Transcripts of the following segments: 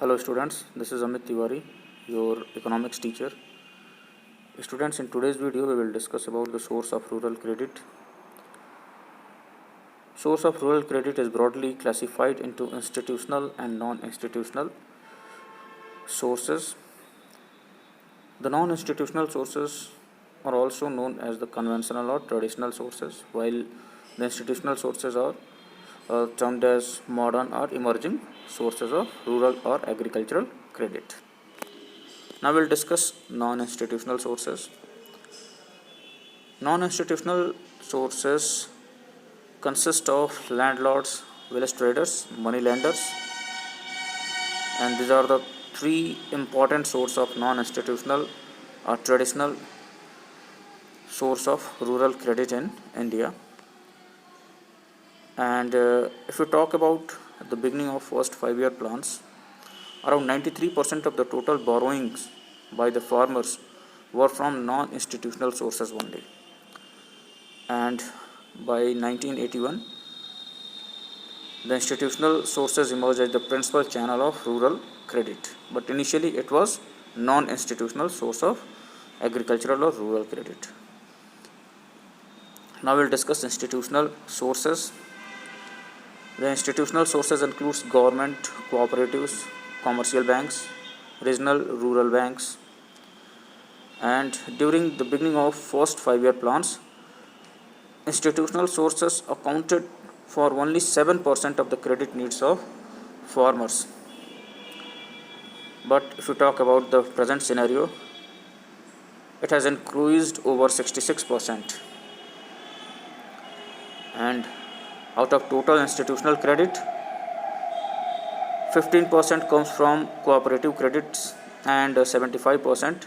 Hello students, this is Amit Tiwari, your economics teacher. Students, in today's video we will discuss about the source of rural credit. Source of rural credit is broadly classified into institutional and non-institutional sources. The non-institutional sources are also known as the conventional or traditional sources, while the institutional sources are termed as modern or emerging sources of rural or agricultural credit. Now we'll discuss non-institutional sources. Non-institutional sources consist of landlords, village traders, money lenders, and these are the three important sources of non-institutional or traditional source of rural credit in India. And if you talk about the beginning of first 5-year plans, around 93% of the total borrowings by the farmers were from non-institutional sources only. And by 1981, the institutional sources emerged as the principal channel of rural credit, but initially it was non-institutional source of agricultural or rural credit. Now we'll discuss institutional sources. The institutional sources includes government, cooperatives, commercial banks, regional rural banks, and during the beginning of first 5-year plans, institutional sources accounted for only 7% of the credit needs of farmers. But if you talk about the present scenario, it has increased over 66%. And out of total institutional credit, 15% comes from cooperative credits and 75%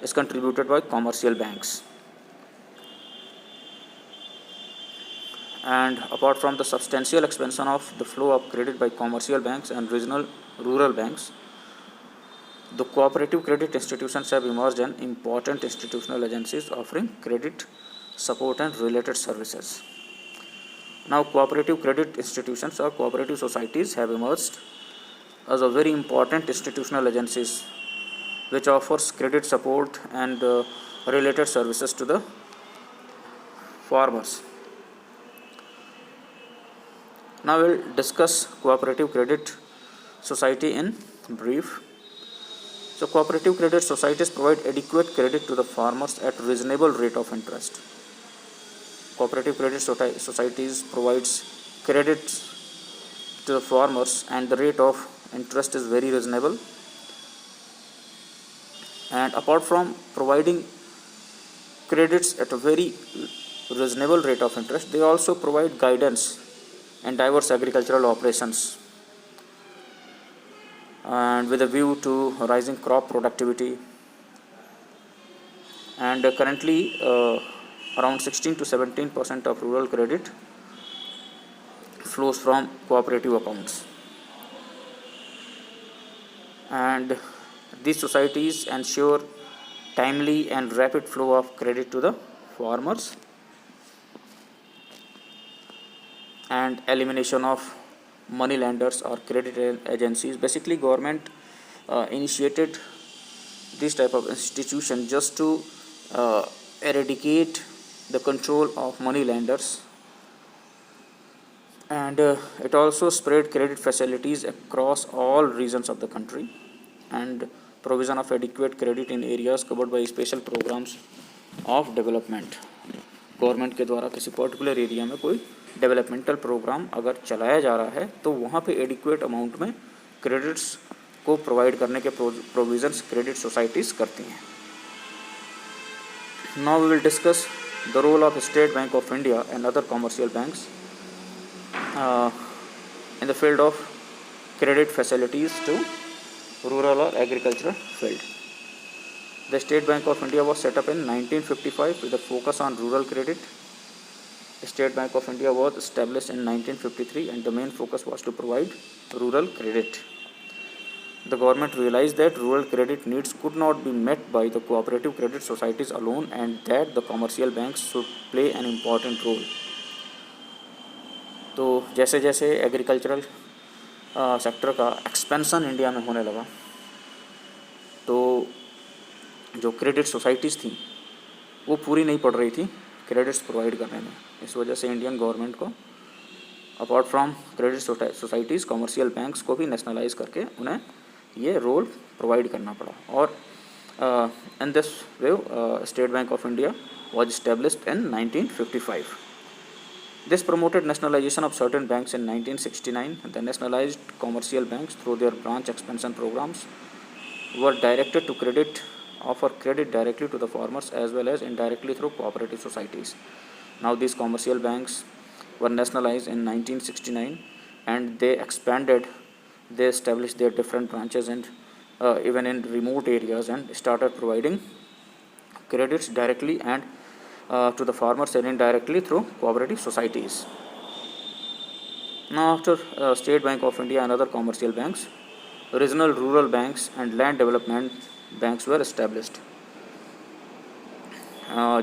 is contributed by commercial banks. And apart from the substantial expansion of the flow of credit by commercial banks and regional rural banks, the cooperative credit institutions have emerged as important institutional agencies offering credit support and related services. Now, cooperative credit institutions or cooperative societies have emerged as a very important institutional agencies which offers credit support and related services to the farmers. Now we'll discuss cooperative credit society in brief. So cooperative credit societies provide adequate credit to the farmers at reasonable rate of interest. Cooperative credit societies provides credit to the farmers and the rate of interest is very reasonable. And apart from providing credits at a very reasonable rate of interest, they also provide guidance in diverse agricultural operations and with a view to rising crop productivity. And currently around 16 to 17% of rural credit flows from cooperative accounts. And these societies ensure timely and rapid flow of credit to the farmers and elimination of money lenders or credit agencies. Basically, government initiated this type of institution just to eradicate the control of money lenders, and it also spread credit facilities across all regions of the country and provision of adequate credit in areas covered by special programs of development. Government के द्वारा किसी particular area में कोई developmental programme अगर चलाया जा रहा है तो वहाँ पे एडिक्वेट अमाउंट में क्रेडिट्स को प्रोवाइड करने के प्रोविजंस क्रेडिट सोसाइटीज़ करती हैं. Now we will discuss the role of State Bank of India and other commercial banks in the field of credit facilities to rural or agricultural field. The State Bank of India was set up in 1955 with a focus on rural credit. The State Bank of India was established in 1953 and the main focus was to provide rural credit. The government realized that rural credit needs could not be met by the cooperative credit societies alone and that the commercial banks should play an important role. तो जैसे जैसे agricultural sector का expansion India में होने लगा, तो जो credit societies थी वो पूरी नहीं पड़ रही थी क्रेडिट्स प्रोवाइड करने में। इस वजह से इंडियन गवर्नमेंट को apart from credit societies commercial banks को भी नेशनलाइज करके उन्हें ये रोल प्रोवाइड करना पड़ा। और in this way state Bank of India was established in 1955. This promoted nationalization of certain banks in 1969. The nationalized commercial banks, through their branch expansion programs, were directed to offer credit directly to the farmers as well as indirectly through cooperative societies. Now these commercial banks were nationalized in 1969, and they expanded. They established their different branches and even in remote areas, and started providing credits directly and to the farmers and indirectly through cooperative societies. Now, after State Bank of India and other commercial banks, regional rural banks and land development banks were established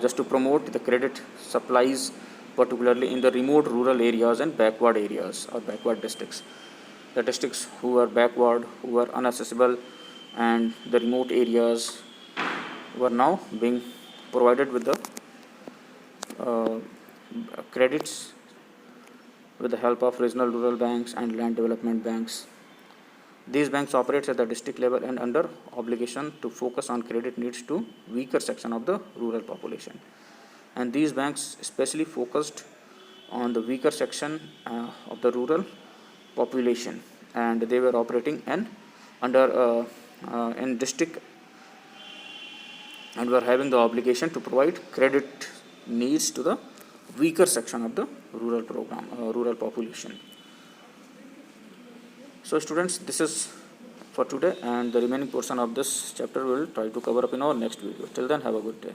just to promote the credit supplies, particularly in the remote rural areas and backward areas or backward districts. The districts who are backward, who are inaccessible, and the remote areas were now being provided with the credits with the help of regional rural banks and land development banks. These banks operate at the district level and under obligation to focus on credit needs to weaker section of the rural population. And these banks especially focused on the weaker section of the rural population, and they were operating in district and were having the obligation to provide credit needs to the weaker section of the rural population. So students, this is for today, and the remaining portion of this chapter we will try to cover up in our next video. Till then, have a good day.